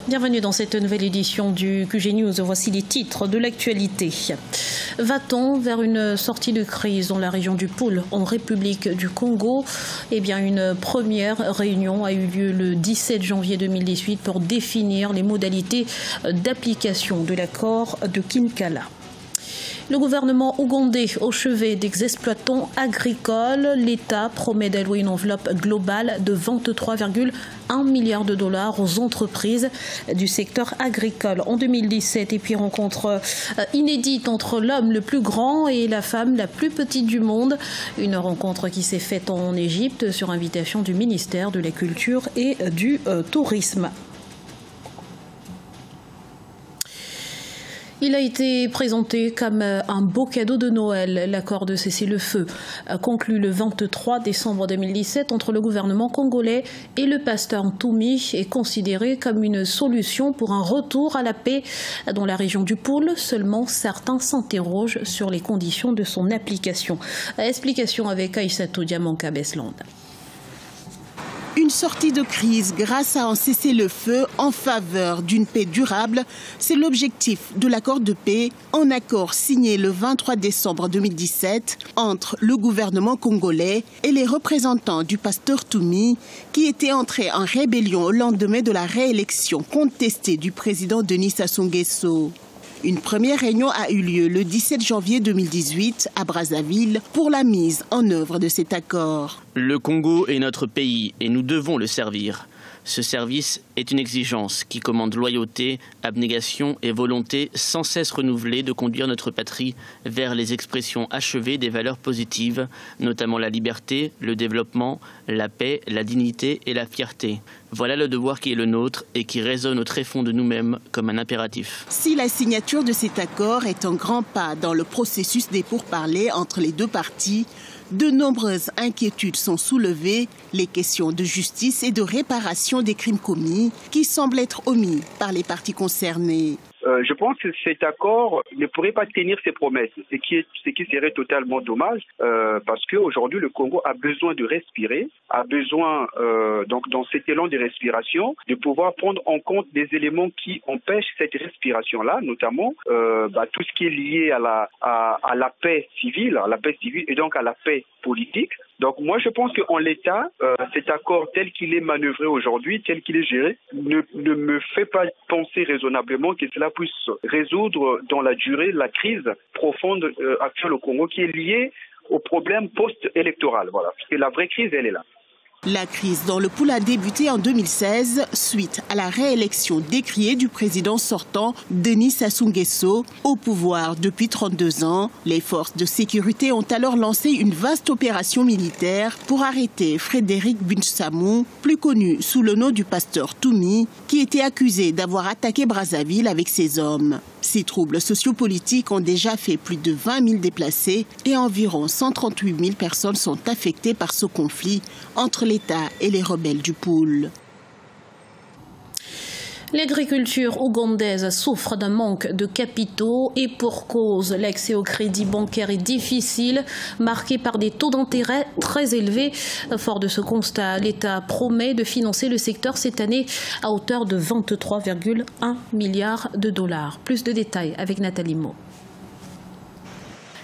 Bienvenue dans cette nouvelle édition du QG News. Voici les titres de l'actualité. Va-t-on vers une sortie de crise dans la région du Poul, en République du Congo? Eh bien, une première réunion a eu lieu le 17 janvier 2018 pour définir les modalités d'application de l'accord de Kinkala. Le gouvernement ougandais au chevet des exploitants agricoles, l'État promet d'allouer une enveloppe globale de 23,1 milliards de dollars aux entreprises du secteur agricole en 2017. Et puis rencontre inédite entre l'homme le plus grand et la femme la plus petite du monde. Une rencontre qui s'est faite en Égypte sur invitation du ministère de la Culture et du Tourisme. Il a été présenté comme un beau cadeau de Noël. L'accord de cessez-le-feu conclu le 23 décembre 2017 entre le gouvernement congolais et le pasteur Ntoumi est considéré comme une solution pour un retour à la paix dans la région du Poul. Seulement, certains s'interrogent sur les conditions de son application. Explication avec Aïssatou Diamanka-Besland. Une sortie de crise grâce à un cessez-le-feu en faveur d'une paix durable, c'est l'objectif de l'accord de paix, un accord signé le 23 décembre 2017 entre le gouvernement congolais et les représentants du pasteur Ntoumi, qui était entré en rébellion au lendemain de la réélection contestée du président Denis Sassou Nguesso. Une première réunion a eu lieu le 17 janvier 2018 à Brazzaville pour la mise en œuvre de cet accord. Le Congo est notre pays et nous devons le servir. Ce service est une exigence qui commande loyauté, abnégation et volonté sans cesse renouvelée de conduire notre patrie vers les expressions achevées des valeurs positives, notamment la liberté, le développement, la paix, la dignité et la fierté. Voilà le devoir qui est le nôtre et qui résonne au tréfonds de nous-mêmes comme un impératif. Si la signature de cet accord est un grand pas dans le processus des pourparlers entre les deux parties, de nombreuses inquiétudes sont soulevées, les questions de justice et de réparation des crimes commis qui semblent être omis par les parties concernées. Je pense que cet accord ne pourrait pas tenir ses promesses, ce qui serait totalement dommage parce qu'aujourd'hui le Congo a besoin de respirer, a besoin donc dans cet élan de respiration de pouvoir prendre en compte des éléments qui empêchent cette respiration-là, notamment tout ce qui est lié à la paix civile, et donc à la paix politique. Donc moi je pense qu'en l'état, cet accord tel qu'il est manœuvré aujourd'hui, tel qu'il est géré, ne me fait pas penser raisonnablement que cela puisse résoudre dans la durée la crise profonde actuelle au Congo qui est liée au problème post-électoral. Voilà, parce que la vraie crise, elle est là. La crise dans le Poul a débuté en 2016 suite à la réélection décriée du président sortant Denis Sassou Nguesso au pouvoir depuis 32 ans. Les forces de sécurité ont alors lancé une vaste opération militaire pour arrêter Frédéric Bunsamou, plus connu sous le nom du pasteur Ntoumi, qui était accusé d'avoir attaqué Brazzaville avec ses hommes. Ces troubles sociopolitiques ont déjà fait plus de 20 000 déplacés et environ 138 000 personnes sont affectées par ce conflit entre l'État et les rebelles du Poul. L'agriculture ougandaise souffre d'un manque de capitaux et pour cause, l'accès au crédit bancaire est difficile, marqué par des taux d'intérêt très élevés. Fort de ce constat, l'État promet de financer le secteur cette année à hauteur de 23,1 milliards de dollars. Plus de détails avec Nathalie Mo.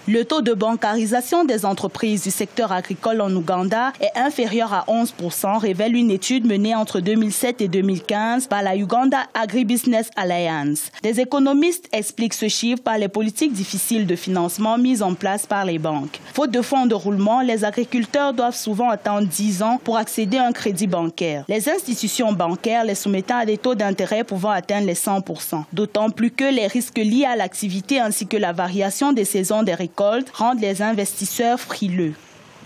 Le taux de bancarisation des entreprises du secteur agricole en Ouganda est inférieur à 11%, révèle une étude menée entre 2007 et 2015 par la Uganda Agribusiness Alliance. Des économistes expliquent ce chiffre par les politiques difficiles de financement mises en place par les banques. Faute de fonds de roulement, les agriculteurs doivent souvent attendre 10 ans pour accéder à un crédit bancaire. Les institutions bancaires les soumettant à des taux d'intérêt pouvant atteindre les 100%. D'autant plus que les risques liés à l'activité ainsi que la variation des saisons des récoltes rendent les investisseurs frileux.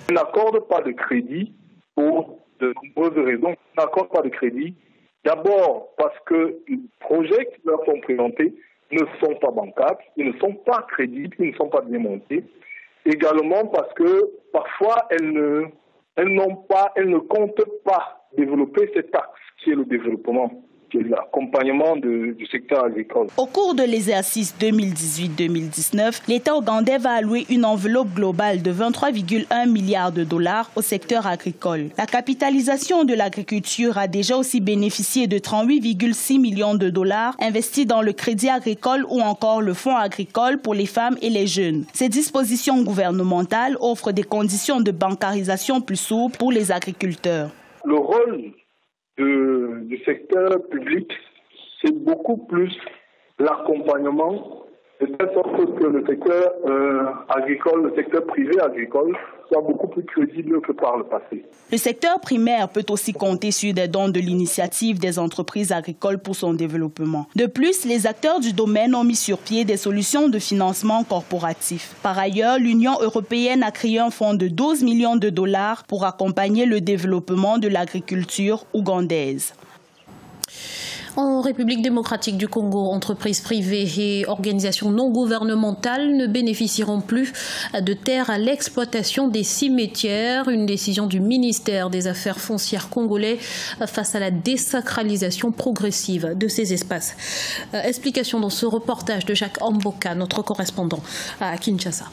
On n'accorde pas de crédit pour de nombreuses raisons. On n'accorde pas de crédit. D'abord parce que les projets qui leur sont présentés ne sont pas bancables, ils ne sont pas crédibles, ils ne sont pas bien montés. Également parce que parfois elles ne comptent pas développer cet axe qui est le développement l'accompagnement du secteur agricole. Au cours de l'exercice 2018-2019, l'État ougandais va allouer une enveloppe globale de 23,1 milliards de dollars au secteur agricole. La capitalisation de l'agriculture a déjà aussi bénéficié de 38,6 millions de dollars investis dans le crédit agricole ou encore le fonds agricole pour les femmes et les jeunes. Ces dispositions gouvernementales offrent des conditions de bancarisation plus souples pour les agriculteurs. Le rôle du secteur public, c'est beaucoup plus l'accompagnement, de telle sorte que le secteur agricole, le secteur privé agricole, soit beaucoup plus crédible que par le passé. Le secteur primaire peut aussi compter sur des dons de l'initiative des entreprises agricoles pour son développement. De plus, les acteurs du domaine ont mis sur pied des solutions de financement corporatif. Par ailleurs, l'Union européenne a créé un fonds de 12 millions de dollars pour accompagner le développement de l'agriculture ougandaise. En République démocratique du Congo, entreprises privées et organisations non gouvernementales ne bénéficieront plus de terres à l'exploitation des cimetières. Une décision du ministère des Affaires foncières congolais face à la désacralisation progressive de ces espaces. Explication dans ce reportage de Jacques Amboka, notre correspondant à Kinshasa.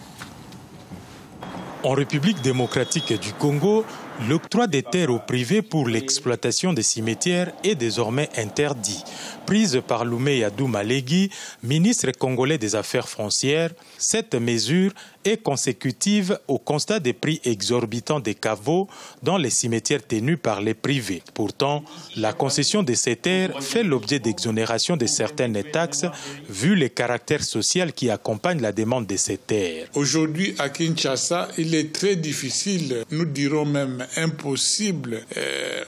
En République démocratique du Congo, l'octroi des terres au privé pour l'exploitation des cimetières est désormais interdit. Prise par Loumeya Doumalégui, ministre congolais des Affaires foncières, cette mesure est consécutive au constat des prix exorbitants des caveaux dans les cimetières tenus par les privés. Pourtant, la concession de ces terres fait l'objet d'exonération de certaines taxes vu les caractères sociaux qui accompagnent la demande de ces terres. Aujourd'hui, à Kinshasa, il est très difficile, nous dirons même impossible,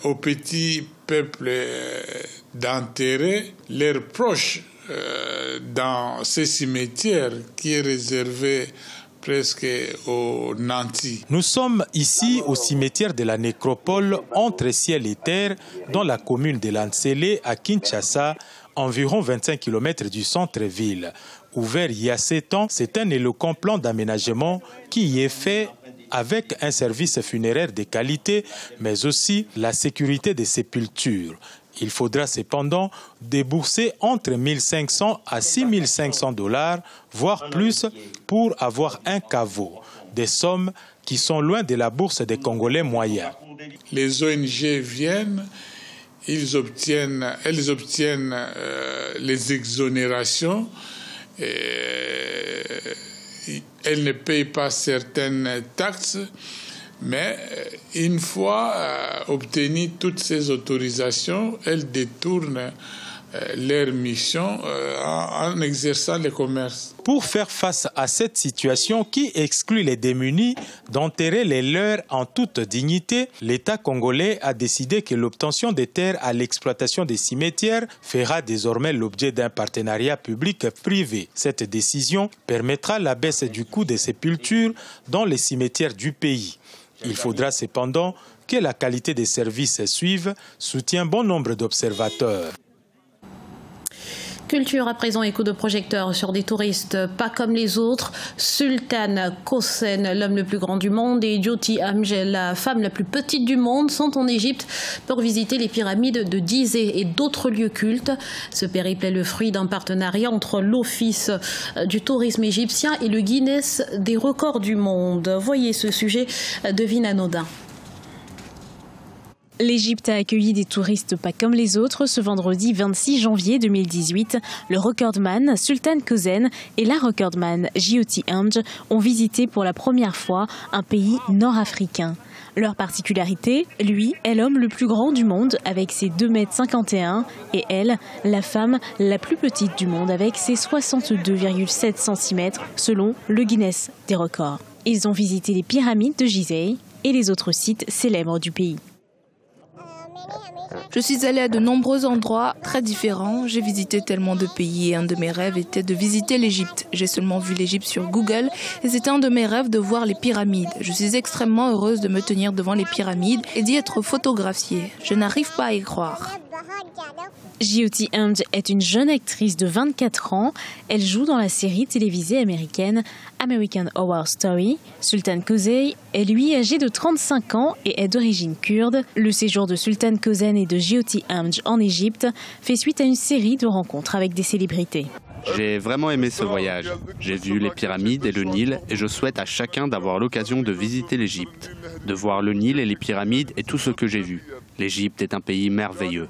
aux petits peuples d'enterrer leurs proches dans ces cimetières qui est réservé presque aux nantis. Nous sommes ici au cimetière de la nécropole entre ciel et terre dans la commune de Lansele à Kinshasa, environ 25 km du centre-ville. Ouvert il y a 7 ans, c'est un éloquent plan d'aménagement qui y est fait avec un service funéraire de qualité, mais aussi la sécurité des sépultures. Il faudra cependant débourser entre 1 500 à 6 500 $, voire plus, pour avoir un caveau. Des sommes qui sont loin de la bourse des Congolais moyens. Les ONG viennent, elles obtiennent les exonérations. Elles ne payent pas certaines taxes, mais une fois obtenues toutes ces autorisations, elles détournent leur mission en exerçant le commerce. Pour faire face à cette situation qui exclut les démunis d'enterrer les leurs en toute dignité, l'État congolais a décidé que l'obtention des terres à l'exploitation des cimetières fera désormais l'objet d'un partenariat public-privé. Cette décision permettra la baisse du coût des sépultures dans les cimetières du pays. Il faudra cependant que la qualité des services suive, soutient bon nombre d'observateurs. Culture à présent, écho de projecteurs sur des touristes pas comme les autres. Sultan Kosen, l'homme le plus grand du monde, et Jyoti Amjel, la femme la plus petite du monde, sont en Égypte pour visiter les pyramides de Gizeh et d'autres lieux cultes. Ce périple est le fruit d'un partenariat entre l'Office du tourisme égyptien et le Guinness des records du monde. Voyez ce sujet de Vina Nodin. L'Égypte a accueilli des touristes pas comme les autres ce vendredi 26 janvier 2018. Le recordman Sultan Kosen et la recordman Jyoti Amj ont visité pour la première fois un pays nord-africain. Leur particularité, lui est l'homme le plus grand du monde avec ses 2,51 m et elle, la femme la plus petite du monde avec ses 62,7 cm selon le Guinness des records. Ils ont visité les pyramides de Gizeh et les autres sites célèbres du pays. Je suis allée à de nombreux endroits très différents. J'ai visité tellement de pays et un de mes rêves était de visiter l'Égypte. J'ai seulement vu l'Égypte sur Google et c'était un de mes rêves de voir les pyramides. Je suis extrêmement heureuse de me tenir devant les pyramides et d'y être photographiée. Je n'arrive pas à y croire. Jyoti Amge est une jeune actrice de 24 ans. Elle joue dans la série télévisée américaine American Horror Story. Sultan Köse est lui âgé de 35 ans et est d'origine kurde. Le séjour de Sultan Köse et de Jyoti Amge en Égypte fait suite à une série de rencontres avec des célébrités. J'ai vraiment aimé ce voyage. J'ai vu les pyramides et le Nil et je souhaite à chacun d'avoir l'occasion de visiter l'Égypte, de voir le Nil et les pyramides et tout ce que j'ai vu. L'Égypte est un pays merveilleux.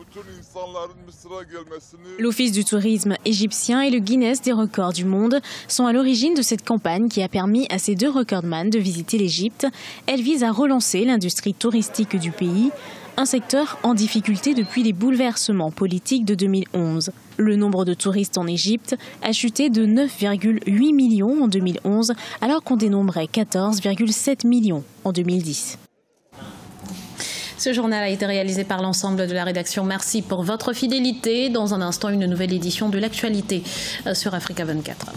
L'Office du tourisme égyptien et le Guinness des records du monde sont à l'origine de cette campagne qui a permis à ces deux recordman de visiter l'Égypte. Elle vise à relancer l'industrie touristique du pays, un secteur en difficulté depuis les bouleversements politiques de 2011. Le nombre de touristes en Égypte a chuté de 9,8 millions en 2011, alors qu'on dénombrait 14,7 millions en 2010. Ce journal a été réalisé par l'ensemble de la rédaction. Merci pour votre fidélité. Dans un instant, une nouvelle édition de l'actualité sur Africa 24.